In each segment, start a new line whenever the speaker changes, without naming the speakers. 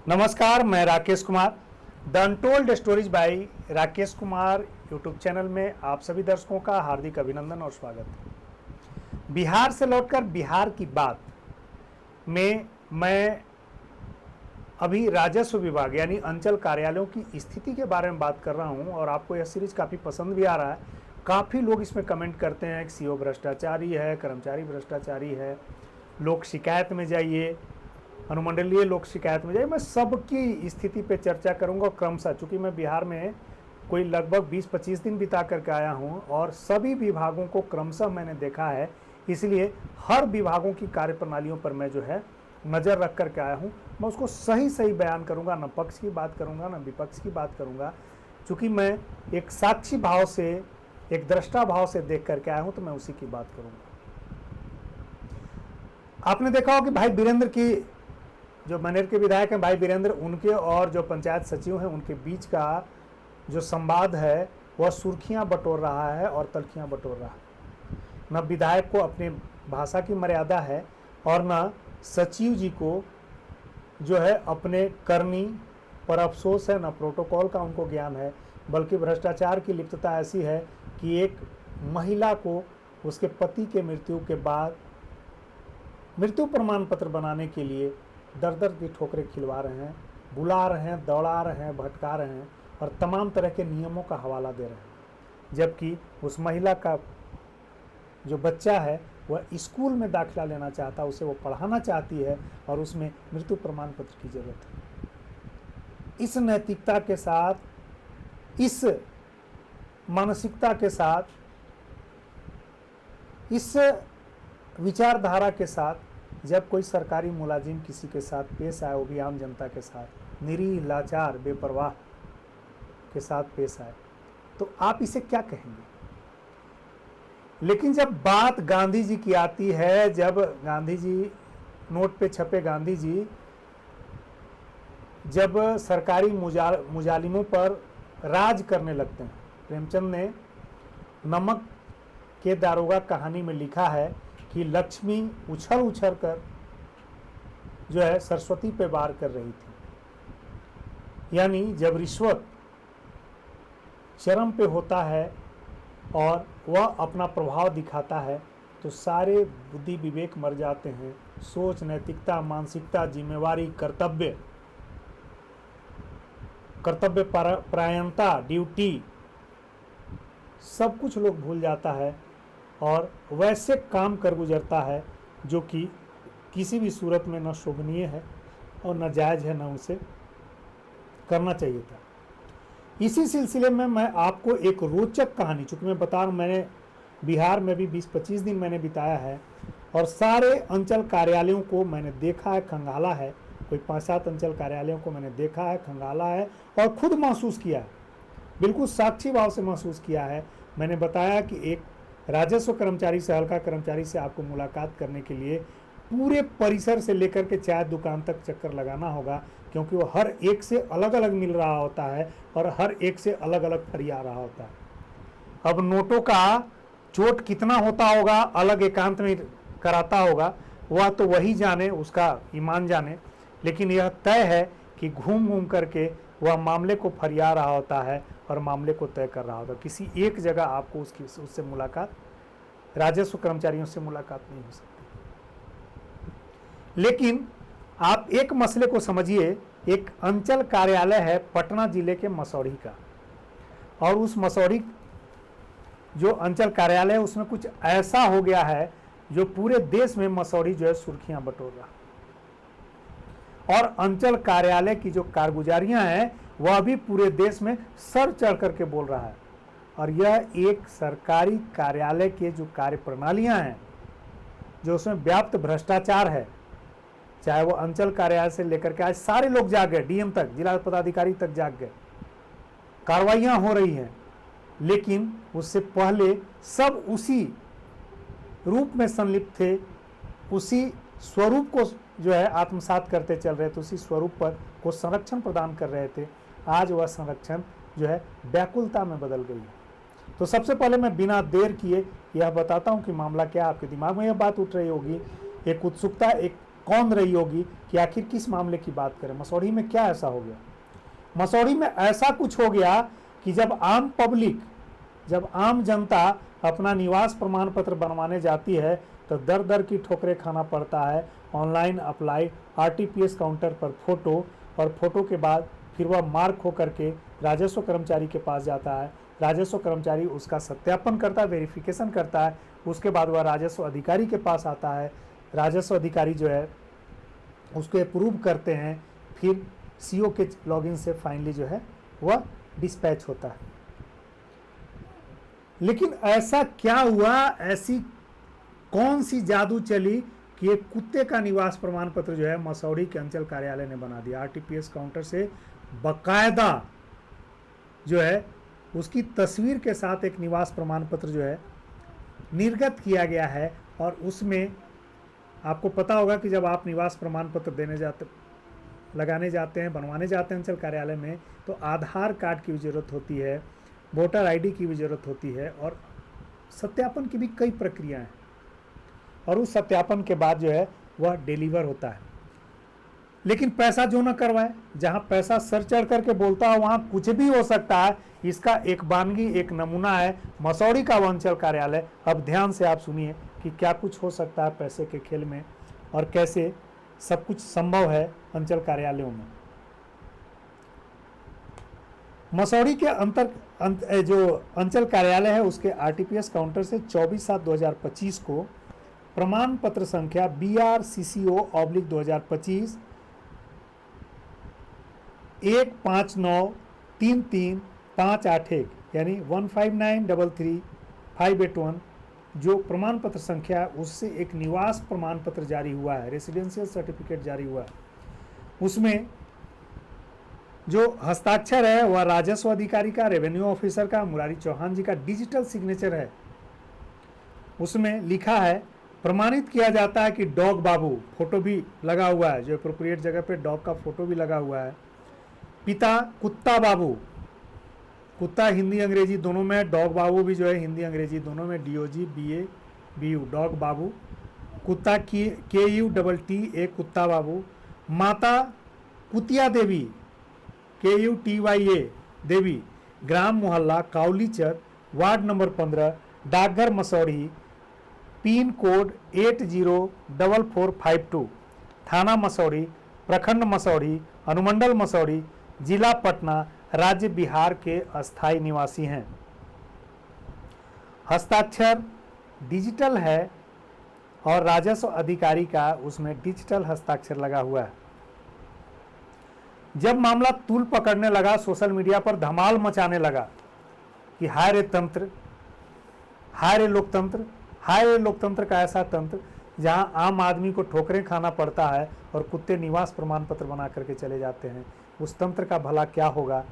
नमस्कार, मैं Rakesh Kumar. The untold stories bye Rakesh Kumar YouTube channel में आप सभी दर्शकों का हार्दिक अभिनंदन और स्वागत है। बिहार से लौटकर बिहार की बात में मैं अभी राजस्व विभाग यानी अंचल कार्यालयों की स्थिति के बारे में बात कर रहा हूं और आपको यह सीरीज काफ़ी पसंद भी आ रहा है। काफ़ी लोग इसमें कमेंट करते हैं कि सीओ भ्रष्टाचारी है, कर्मचारी भ्रष्टाचारी है, लोग शिकायत में जाइए, अनुमंडलीय लोक शिकायत में जाइए। मैं सबकी स्थिति पे चर्चा करूंगा क्रमशः, चूँकि मैं बिहार में कोई लगभग 20-25 दिन बिता करके आया हूं और सभी विभागों को क्रमशः मैंने देखा है, इसलिए हर विभागों की कार्यप्रणालियों पर मैं जो है नज़र रख करके आया हूं। मैं उसको सही सही बयान करूंगा, न पक्ष की बात करूंगा न विपक्ष की बात करूंगा। चूँकि मैं एक साक्षी भाव से, एक दृष्टा भाव से देख करके आया हूँ, तो मैं उसी की बात करूँगा। आपने देखा हो कि भाई वीरेंद्र की, जो मनेर के विधायक हैं भाई वीरेंद्र, उनके और जो पंचायत सचिव हैं उनके बीच का जो संवाद है वह सुर्खियां बटोर रहा है और तलखियां बटोर रहा है। न विधायक को अपने भाषा की मर्यादा है और न सचिव जी को जो है अपने करनी पर अफसोस है, न प्रोटोकॉल का उनको ज्ञान है, बल्कि भ्रष्टाचार की लिप्तता ऐसी है कि एक महिला को उसके पति के मृत्यु के बाद मृत्यु प्रमाण पत्र बनाने के लिए दर दर की ठोकरें खिलवा रहे हैं, बुला रहे हैं, दौड़ा रहे हैं, भटका रहे हैं और तमाम तरह के नियमों का हवाला दे रहे हैं। जबकि उस महिला का जो बच्चा है वह स्कूल में दाखिला लेना चाहता, उसे वो पढ़ाना चाहती है और उसमें मृत्यु प्रमाण पत्र की जरूरत है। इस नैतिकता के साथ, इस मानसिकता के साथ, इस विचारधारा के साथ जब कोई सरकारी मुलाजिम किसी के साथ पेश आए, वो भी आम जनता के साथ निरीह, लाचार, बेपरवाह के साथ पेश आए, तो आप इसे क्या कहेंगे? लेकिन जब बात गांधी जी की आती है, जब गांधी जी, नोट पे छपे गांधी जी, जब सरकारी मुजालिमों पर राज करने लगते हैं, प्रेमचंद ने नमक के दारोगा कहानी में लिखा है कि लक्ष्मी उछल उछल कर जो है सरस्वती पे वार कर रही थी। यानी जब रिश्वत चरम पे होता है और वह अपना प्रभाव दिखाता है तो सारे बुद्धि विवेक मर जाते हैं। सोच, नैतिकता, मानसिकता, जिम्मेवारी, कर्तव्य परायणता, ड्यूटी, सब कुछ लोग भूल जाता है और वैसे काम कर गुजरता है जो कि किसी भी सूरत में न शोभनीय है और न जायज़ है, न उसे करना चाहिए था। इसी सिलसिले में मैं आपको एक रोचक कहानी, चूँकि मैं बता रहा हूँ, मैंने बिहार में भी 20-25 दिन मैंने बिताया है और सारे अंचल कार्यालयों को मैंने देखा है, खंगाला है। कोई 5-7 अंचल कार्यालयों को मैंने देखा है, खंगाला है और खुद महसूस किया है, बिल्कुल साक्षी भाव से महसूस किया है। मैंने बताया कि एक राजस्व कर्मचारी से, हल्का कर्मचारी से आपको मुलाकात करने के लिए पूरे परिसर से लेकर के चाय दुकान तक चक्कर लगाना होगा, क्योंकि वो हर एक से अलग अलग मिल रहा होता है और हर एक से अलग अलग फरिया रहा होता है। अब नोटों का चोट कितना होता होगा, अलग एकांत में कराता होगा, वह तो वही जाने, उसका ईमान जाने, लेकिन यह तय है कि घूम घूम करके वह मामले को फरिया रहा होता है और मामले को तय कर रहा होता है। किसी एक जगह आपको उससे मुलाकात, राजस्व कर्मचारियों से मुलाकात नहीं हो सकती। लेकिन आप एक मसले को समझिए, एक अंचल कार्यालय है पटना जिले के मसौढ़ी का, और उस मसौढ़ी जो अंचल कार्यालय है उसमें कुछ ऐसा हो गया है जो पूरे देश में मसौढ़ी जो है सुर्खियां बटोर रहा, और अंचल कार्यालय की जो कारगुजारियां हैं वह भी पूरे देश में सर चढ़ करके बोल रहा है। और यह एक सरकारी कार्यालय के जो कार्य प्रणालियां हैं, जो उसमें व्याप्त भ्रष्टाचार है, चाहे वो अंचल कार्यालय से लेकर के आज सारे लोग जाग गए, डीएम तक, जिला पदाधिकारी तक जाग गए, कार्रवाइयां हो रही हैं, लेकिन उससे पहले सब उसी रूप में संलिप्त थे, उसी स्वरूप को जो है आत्मसात करते चल रहे थे, उसी स्वरूप पर को संरक्षण प्रदान कर रहे थे। आज वह संरक्षण जो है व्याकुलता में बदल गई है। तो सबसे पहले मैं बिना देर किए यह बताता हूं कि मामला क्या। आपके दिमाग में यह बात उठ रही होगी, एक उत्सुकता, एक कौन रही होगी कि आखिर किस मामले की बात करें, मसौढ़ी में क्या ऐसा हो गया। मसौढ़ी में ऐसा कुछ हो गया कि जब आम जनता अपना निवास प्रमाण पत्र बनवाने जाती है तो दर दर की ठोकरें खाना पड़ता है। ऑनलाइन अप्लाई, आरटीपीएस काउंटर पर फोटो, और फोटो के बाद फिर वह मार्क हो करके राजस्व कर्मचारी के पास जाता है। राजस्व कर्मचारी उसका सत्यापन करता है, वेरिफिकेशन करता है। उसके बाद वह राजस्व अधिकारी के पास आता है। राजस्व अधिकारी जो है उसको अप्रूव करते हैं, फिर सीओ के लॉगिन से फाइनली जो है वह डिस्पैच होता है। लेकिन ऐसा क्या हुआ, ऐसी कौन सी जादू चली कि एक कुत्ते का निवास प्रमाण पत्र जो है मसौढ़ी के अंचल कार्यालय ने बना दिया। आरटीपीएस काउंटर से बकायदा जो है उसकी तस्वीर के साथ एक निवास प्रमाण पत्र जो है निर्गत किया गया है। और उसमें आपको पता होगा कि जब आप निवास प्रमाण पत्र लगाने जाते हैं, बनवाने जाते हैं अंचल कार्यालय में, तो आधार कार्ड की भी ज़रूरत होती है, वोटर आईडी की भी ज़रूरत होती है, और सत्यापन की भी कई प्रक्रियाएं हैं। और उस सत्यापन के बाद जो है वह डिलीवर होता है। लेकिन पैसा जो न करवाए, जहां पैसा सर चढ़ करके बोलता है वहां कुछ भी हो सकता है। इसका एक वानगी, एक नमूना है मसौढ़ी का अंचल कार्यालय। अब ध्यान से आप सुनिए कि क्या कुछ हो सकता है पैसे के खेल में, और कैसे सब कुछ संभव है अंचल कार्यालयों में। मसौढ़ी के जो अंचल कार्यालय है उसके आरटीपीएस काउंटर से 24/7/2025 को प्रमाण पत्र संख्या BRCCO/2025 159333581 यानी 159335881 जो प्रमाण पत्र संख्या है, उससे एक निवास प्रमाण पत्र जारी हुआ है, रेसिडेंशियल सर्टिफिकेट जारी हुआ है। उसमें जो हस्ताक्षर है वह राजस्व अधिकारी का, रेवेन्यू ऑफिसर का, मुरारी चौहान जी का डिजिटल सिग्नेचर है। उसमें लिखा है, प्रमाणित किया जाता है कि डॉग बाबू, फोटो भी लगा हुआ है, जो एप्रोप्रिएट जगह पे डॉग का फोटो भी लगा हुआ है। पिता कुत्ता बाबू, कुत्ता हिंदी अंग्रेजी दोनों में, डॉग बाबू भी जो है हिंदी अंग्रेजी दोनों में, DOG BA BU डॉग बाबू। कुत्ता KUTTA कुत्ता बाबू। माता कुतिया देवी KUTYA देवी, ग्राम मोहल्ला काउलीचक, वार्ड नंबर 15, डाकघर मसौढ़ी, पिन कोड 804452, थाना मसौढ़ी, प्रखंड मसौढ़ी, अनुमंडल मसौढ़ी, जिला पटना, राज्य बिहार के अस्थायी निवासी हैं। हस्ताक्षर डिजिटल है और राजस्व अधिकारी का उसमें डिजिटल हस्ताक्षर लगा हुआ है। जब मामला तूल पकड़ने लगा, सोशल मीडिया पर धमाल मचाने लगा कि हाय रे तंत्र, हाय रे लोकतंत्र, हाय रे लोकतंत्र का ऐसा तंत्र जहां आम आदमी को ठोकरें खाना पड़ता है और कुत्ते निवास प्रमाण पत्र बना करके चले जाते हैं। उस तंत्र का भला क्या होगा।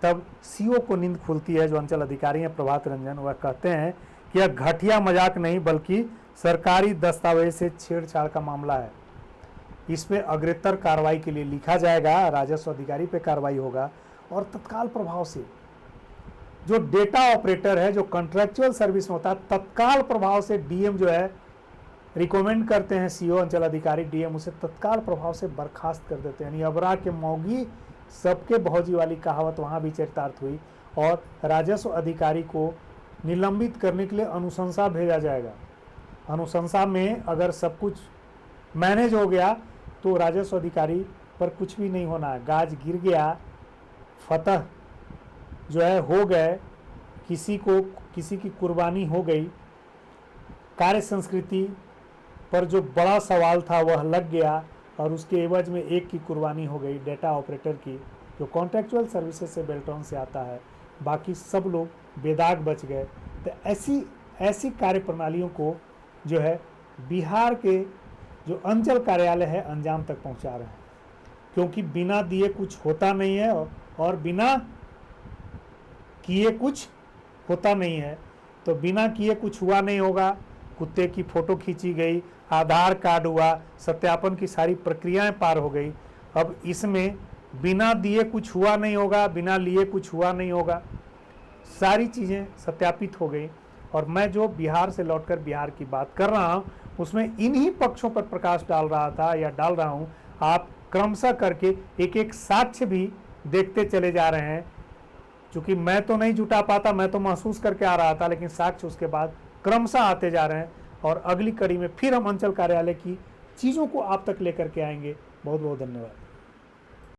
तब सीओ को नींद खुलती है, जो अंचल अधिकारी हैं प्रभात रंजन। वह कहते हैं कि यह घटिया मजाक नहीं बल्कि सरकारी दस्तावेज से छेड़छाड़ का मामला है। इस पे अग्रेतर कार्रवाई के लिए लिखा जाएगा, राजस्व अधिकारी पे कार्रवाई होगा। और तत्काल प्रभाव से जो डेटा ऑपरेटर है, जो कॉन्ट्रैक्चुअल सर्विस में होता है, तत्काल प्रभाव से डीएम जो है रिकमेंड करते हैं, सीओ अंचल अधिकारी डीएम उसे तत्काल प्रभाव से बर्खास्त कर देते हैं। यानी अबरा के मौगी सबके भौजी वाली कहावत वहाँ भी चरितार्थ हुई। और राजस्व अधिकारी को निलंबित करने के लिए अनुशंसा भेजा जाएगा। अनुशंसा में अगर सब कुछ मैनेज हो गया तो राजस्व अधिकारी पर कुछ भी नहीं होना है। गाज गिर गया, फतह जो है हो गए, किसी की कुर्बानी हो गई, कार्य संस्कृति पर जो बड़ा सवाल था वह लग गया, और उसके एवज में एक की कुर्बानी हो गई, डेटा ऑपरेटर की, जो कॉन्ट्रैक्चुअल सर्विसेज से बेल्ट्रॉन से आता है। बाकी सब लोग बेदाग बच गए। तो ऐसी कार्य प्रणालियों को जो है बिहार के जो अंचल कार्यालय है अंजाम तक पहुंचा रहे हैं। क्योंकि बिना दिए कुछ होता नहीं है और बिना किए कुछ होता नहीं है। तो बिना किए कुछ हुआ नहीं होगा। कुत्ते की फोटो खींची गई, आधार कार्ड हुआ, सत्यापन की सारी प्रक्रियाएं पार हो गई। अब इसमें बिना दिए कुछ हुआ नहीं होगा, बिना लिए कुछ हुआ नहीं होगा। सारी चीज़ें सत्यापित हो गई। और मैं जो बिहार से लौटकर बिहार की बात कर रहा हूँ उसमें इन्हीं पक्षों पर प्रकाश डाल रहा था या डाल रहा हूं। आप क्रमशः करके एक एक साक्ष्य भी देखते चले जा रहे हैं, क्योंकि मैं तो नहीं जुटा पाता, मैं तो महसूस करके आ रहा था, लेकिन साक्ष्य उसके बाद क्रमशः आते जा रहे हैं। और अगली कड़ी में फिर हम अंचल कार्यालय की चीज़ों को आप तक लेकर के आएंगे। बहुत बहुत धन्यवाद।